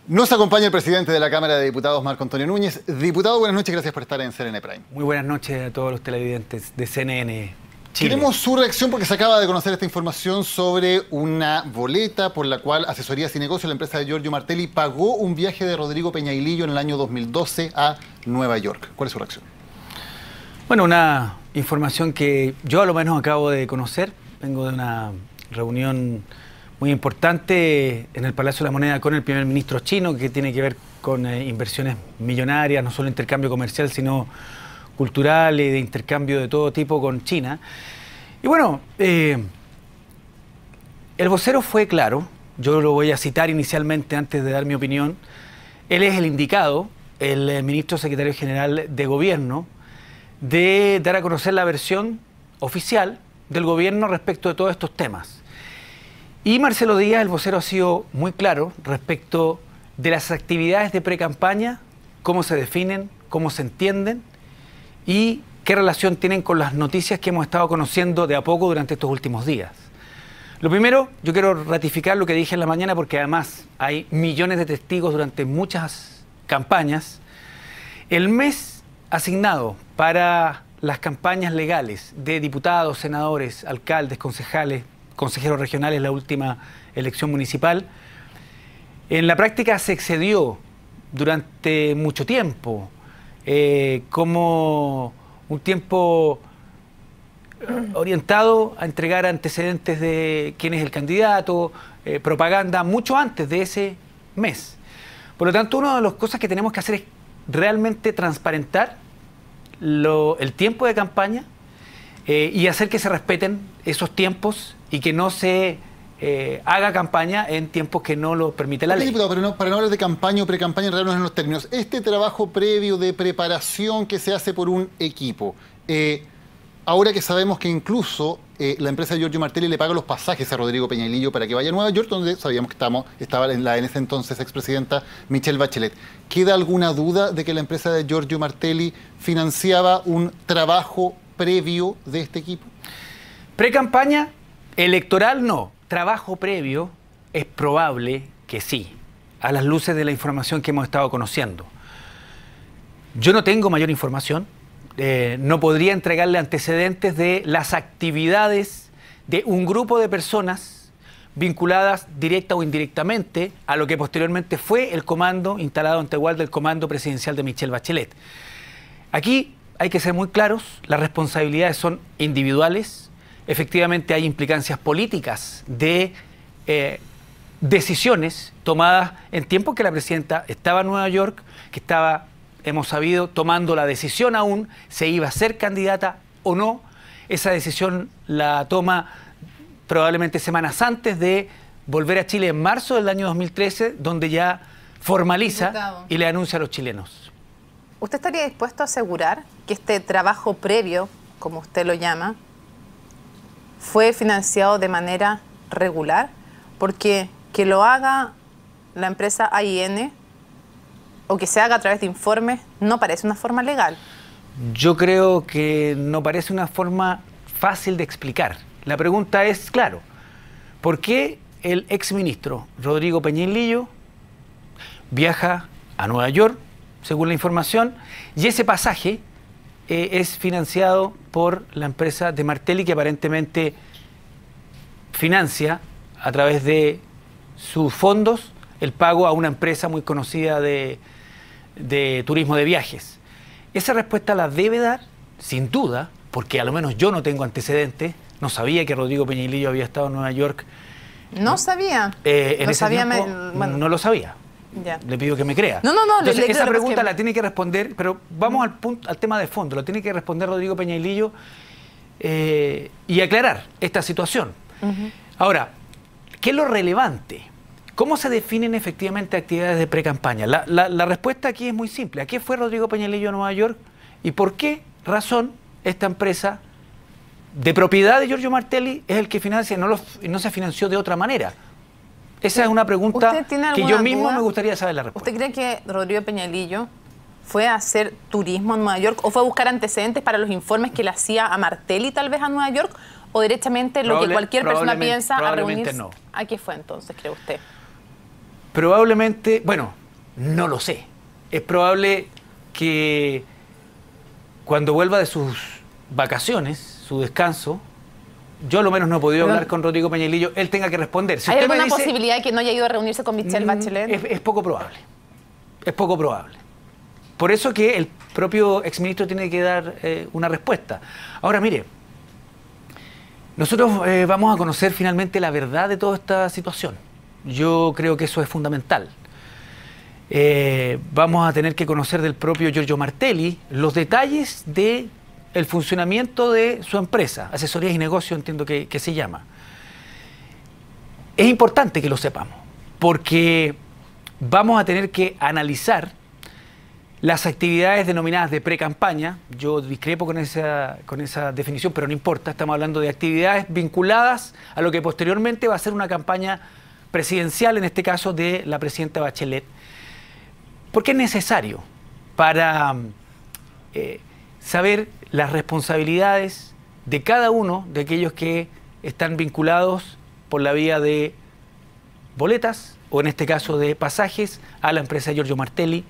Nos acompaña el presidente de la Cámara de Diputados, Marco Antonio Núñez. Diputado, buenas noches, gracias por estar en CNN Prime. Muy buenas noches a todos los televidentes de CNN Chile. Queremos su reacción porque se acaba de conocer esta información sobre una boleta por la cual Asesorías y Negocios, la empresa de Giorgio Martelli, pagó un viaje de Rodrigo Peñailillo en el año 2012 a Nueva York. ¿Cuál es su reacción? Bueno, una información que yo a lo menos acabo de conocer. Vengo de una reunión muy importante en el Palacio de la Moneda con el primer ministro chino, que tiene que ver con inversiones millonarias, no solo intercambio comercial, sino cultural y de intercambio de todo tipo con China. Y bueno, el vocero fue claro, yo lo voy a citar inicialmente antes de dar mi opinión. Él es el indicado, el ministro secretario general de Gobierno, de dar a conocer la versión oficial del gobierno respecto de todos estos temas. Y Marcelo Díaz, el vocero, ha sido muy claro respecto de las actividades de pre-campaña, cómo se definen, cómo se entienden y qué relación tienen con las noticias que hemos estado conociendo de a poco durante estos últimos días. Lo primero, yo quiero ratificar lo que dije en la mañana, porque además hay millones de testigos durante muchas campañas. El mes asignado para las campañas legales de diputados, senadores, alcaldes, concejales, consejeros regionales, la última elección municipal, en la práctica se excedió durante mucho tiempo, como un tiempo orientado a entregar antecedentes de quién es el candidato, propaganda, mucho antes de ese mes. Por lo tanto, una de las cosas que tenemos que hacer es realmente transparentar el tiempo de campaña y hacer que se respeten esos tiempos y que no se haga campaña en tiempos que no lo permite la ley. Diputado, pero para no hablar de campaña o pre-campaña, en realidad no en los términos. Este trabajo previo de preparación que se hace por un equipo, ahora que sabemos que incluso la empresa de Giorgio Martelli le paga los pasajes a Rodrigo Peñailillo para que vaya a Nueva York, donde sabíamos que estaba en ese entonces expresidenta Michelle Bachelet, ¿queda alguna duda de que la empresa de Giorgio Martelli financiaba un trabajo previo de este equipo? Pre-campaña electoral no. Trabajo previo es probable que sí, a las luces de la información que hemos estado conociendo. Yo no tengo mayor información, no podría entregarle antecedentes de las actividades de un grupo de personas vinculadas directa o indirectamente a lo que posteriormente fue el comando instalado en Tehual del comando presidencial de Michelle Bachelet. Aquí hay que ser muy claros, las responsabilidades son individuales. Efectivamente hay implicancias políticas de decisiones tomadas en tiempo que la presidenta estaba en Nueva York, que estaba, hemos sabido, tomando la decisión aún, se iba a ser candidata o no. Esa decisión la toma probablemente semanas antes de volver a Chile en marzo del año 2013, donde ya formaliza, diputado, y le anuncia a los chilenos. ¿Usted estaría dispuesto a asegurar que este trabajo previo, como usted lo llama, fue financiado de manera regular? Porque que lo haga la empresa AIN o que se haga a través de informes no parece una forma legal. Yo creo que no parece una forma fácil de explicar. La pregunta es, claro, ¿por qué el exministro Rodrigo Peñailillo viaja a Nueva York, según la información, y ese pasaje es financiado por la empresa de Martelli, que aparentemente financia a través de sus fondos el pago a una empresa muy conocida de turismo de viajes? Esa respuesta la debe dar, sin duda, porque a lo menos yo no tengo antecedentes, no sabía que Rodrigo Peñailillo había estado en Nueva York. ¿No sabía? En no ese sabía, tiempo, bueno. No lo sabía. Ya. Le pido que me crea. No. Entonces, esa pregunta la tiene que responder, pero vamos al tema de fondo, lo tiene que responder Rodrigo Peñailillo y aclarar esta situación. Ahora, ¿qué es lo relevante? ¿Cómo se definen efectivamente actividades de pre-campaña? La respuesta aquí es muy simple. ¿A qué fue Rodrigo Peñailillo a Nueva York? ¿Y por qué razón esta empresa de propiedad de Giorgio Martelli es el que financia y no se financió de otra manera? Esa es una pregunta que yo mismo me gustaría saber la respuesta. ¿Usted cree que Rodrigo Peñailillo fue a hacer turismo en Nueva York o fue a buscar antecedentes para los informes que le hacía a Martelli tal vez a Nueva York? o derechamente lo que cualquier persona piensa a probablemente reunirse? No. ¿A qué fue entonces, cree usted? Probablemente, bueno, no lo sé. Es probable que cuando vuelva de sus vacaciones, su descanso, yo a lo menos no he podido hablar con Rodrigo Peñailillo, él tenga que responder. Si ¿Hay usted alguna me dice, posibilidad de que no haya ido a reunirse con Michelle Bachelet? es poco probable. Es poco probable. Por eso que el propio exministro tiene que dar una respuesta. Ahora, mire, nosotros vamos a conocer finalmente la verdad de toda esta situación. Yo creo que eso es fundamental. Vamos a tener que conocer del propio Giorgio Martelli los detalles del funcionamiento de su empresa, Asesorías y Negocios, entiendo que se llama. Es importante que lo sepamos, porque vamos a tener que analizar las actividades denominadas de pre-campaña. Yo discrepo con esa definición, pero no importa, estamos hablando de actividades vinculadas a lo que posteriormente va a ser una campaña presidencial, en este caso de la presidenta Bachelet, porque es necesario para saber las responsabilidades de cada uno de aquellos que están vinculados por la vía de boletas, o en este caso de pasajes, a la empresa Giorgio Martelli.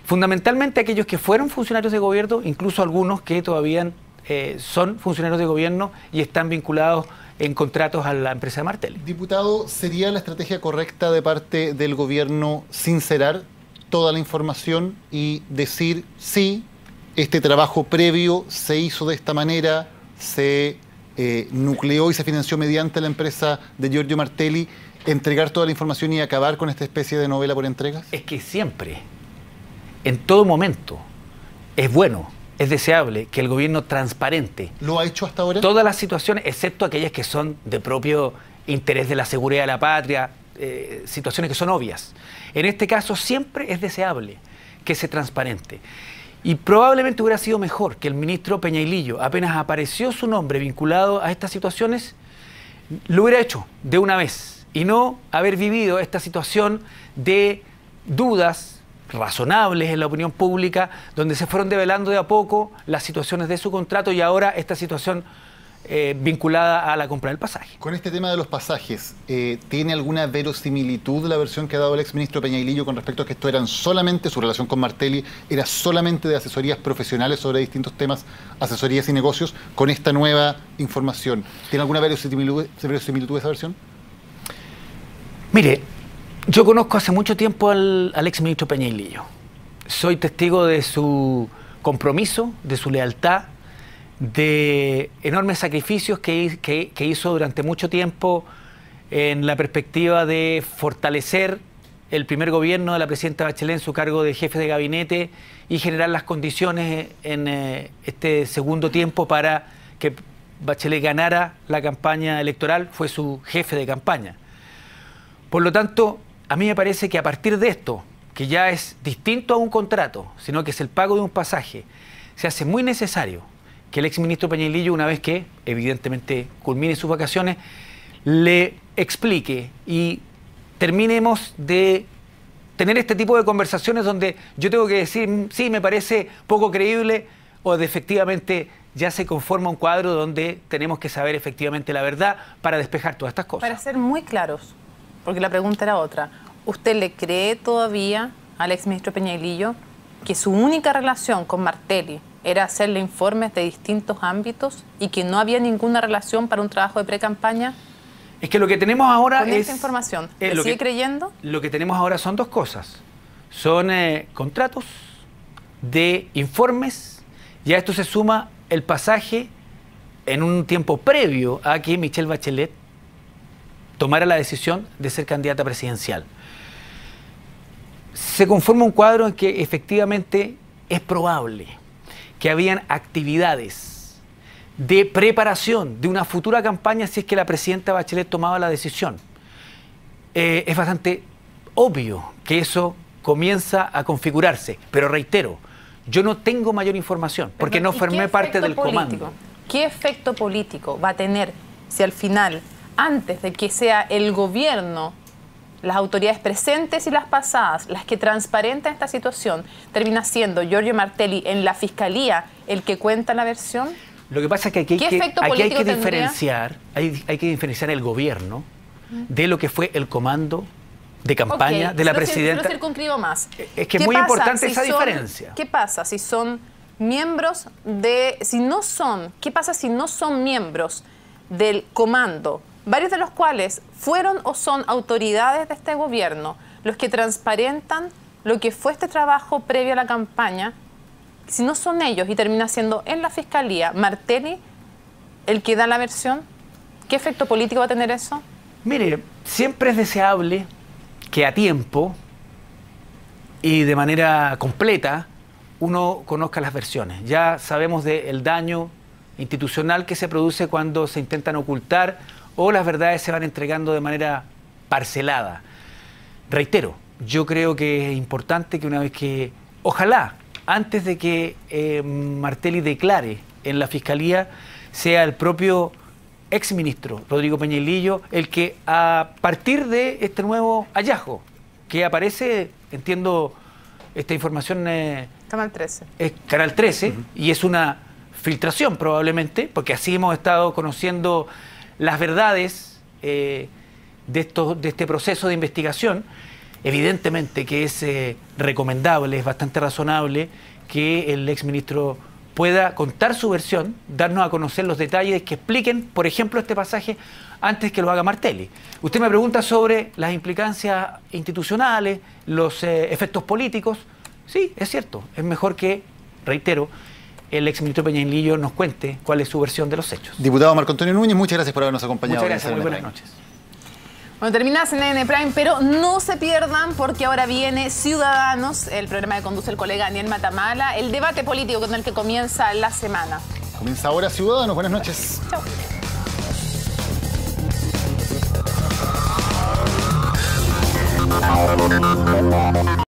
Fundamentalmente aquellos que fueron funcionarios de gobierno, incluso algunos que todavía son funcionarios de gobierno y están vinculados en contratos a la empresa de Martelli. Diputado, ¿sería la estrategia correcta de parte del gobierno sincerar toda la información y decir sí, este trabajo previo se hizo de esta manera, se nucleó y se financió mediante la empresa de Giorgio Martelli, entregar toda la información y acabar con esta especie de novela por entregas? Es que siempre, en todo momento, es bueno, es deseable que el gobierno transparente. ¿Lo ha hecho hasta ahora? Todas las situaciones, excepto aquellas que son de propio interés de la seguridad de la patria, situaciones que son obvias. En este caso siempre es deseable que se transparente. Y probablemente hubiera sido mejor que el ministro Peñailillo, apenas apareció su nombre vinculado a estas situaciones, lo hubiera hecho de una vez y no haber vivido esta situación de dudas razonables en la opinión pública, donde se fueron develando de a poco las situaciones de su contrato y ahora esta situación vinculada a la compra del pasaje. Con este tema de los pasajes, ¿tiene alguna verosimilitud la versión que ha dado el exministro Peñailillo con respecto a que esto eran solamente, su relación con Martelli, era solamente de asesorías profesionales sobre distintos temas, asesorías y negocios, con esta nueva información? ¿Tiene alguna verosimilitud esa versión? Mire, yo conozco hace mucho tiempo al exministro Peñailillo. Soy testigo de su compromiso, de su lealtad, de enormes sacrificios que hizo durante mucho tiempo en la perspectiva de fortalecer el primer gobierno de la presidenta Bachelet en su cargo de jefe de gabinete y generar las condiciones en este segundo tiempo para que Bachelet ganara la campaña electoral. Fue su jefe de campaña. Por lo tanto, a mí me parece que a partir de esto, que ya es distinto a un contrato, sino que es el pago de un pasaje, se hace muy necesario que el exministro Peñailillo, una vez que evidentemente culmine sus vacaciones, le explique y terminemos de tener este tipo de conversaciones donde yo tengo que decir, sí, me parece poco creíble, o de efectivamente ya se conforma un cuadro donde tenemos que saber efectivamente la verdad para despejar todas estas cosas. Para ser muy claros, porque la pregunta era otra, ¿usted le cree todavía al exministro Peñailillo que su única relación con Martelli era hacerle informes de distintos ámbitos y que no había ninguna relación para un trabajo de pre-campaña? Es que lo que tenemos ahora con es... esta información, ¿le lo sigue que, creyendo? Lo que tenemos ahora son dos cosas. Son contratos de informes, y a esto se suma el pasaje en un tiempo previo a que Michelle Bachelet tomara la decisión de ser candidata presidencial. Se conforma un cuadro en que efectivamente es probable que habían actividades de preparación de una futura campaña si es que la presidenta Bachelet tomaba la decisión. Es bastante obvio que eso comienza a configurarse, pero reitero, yo no tengo mayor información porque no formé parte del comando. ¿Qué efecto político va a tener si al final, antes de que sea el gobierno, las autoridades presentes y las pasadas, las que transparentan esta situación, termina siendo Giorgio Martelli en la Fiscalía el que cuenta la versión? Lo que pasa es que aquí ¿Qué efecto hay político que tendría? diferenciar, hay que diferenciar el gobierno de lo que fue el comando de campaña Ok, de la lo presidenta. circunscribo más. Es que es ¿Qué muy pasa importante esa son- diferencia. ¿Qué pasa si son miembros de... ¿Qué pasa si no son miembros del comando? Varios de los cuales fueron o son autoridades de este gobierno, los que transparentan lo que fue este trabajo previo a la campaña. Si no son ellos y termina siendo en la Fiscalía Martelli el que da la versión, ¿qué efecto político va a tener eso? Mire, siempre es deseable que a tiempo y de manera completa uno conozca las versiones. Ya sabemos del daño institucional que se produce cuando se intentan ocultar o las verdades se van entregando de manera parcelada. Reitero, yo creo que es importante que una vez que, ojalá, antes de que Martelli declare en la Fiscalía, sea el propio exministro Rodrigo Peña el que, a partir de este nuevo hallazgo, que aparece, entiendo, esta información Canal 13. es Canal 13, y es una filtración probablemente, porque así hemos estado conociendo las verdades de este proceso de investigación. Evidentemente que es recomendable, es bastante razonable que el exministro pueda contar su versión, darnos a conocer los detalles que expliquen, por ejemplo, este pasaje antes que lo haga Martelli. Usted me pregunta sobre las implicancias institucionales, los efectos políticos. Sí, es cierto, es mejor que, reitero, el exministro Peña nos cuente cuál es su versión de los hechos. Diputado Marco Antonio Núñez, muchas gracias por habernos acompañado. Muchas gracias, en muy CNN buenas Prime. noches. Bueno, termina CNN Prime, pero no se pierdan porque ahora viene Ciudadanos, el programa que conduce el colega Daniel Matamala, el debate político con el que comienza la semana. Comienza ahora Ciudadanos, buenas noches. Chao.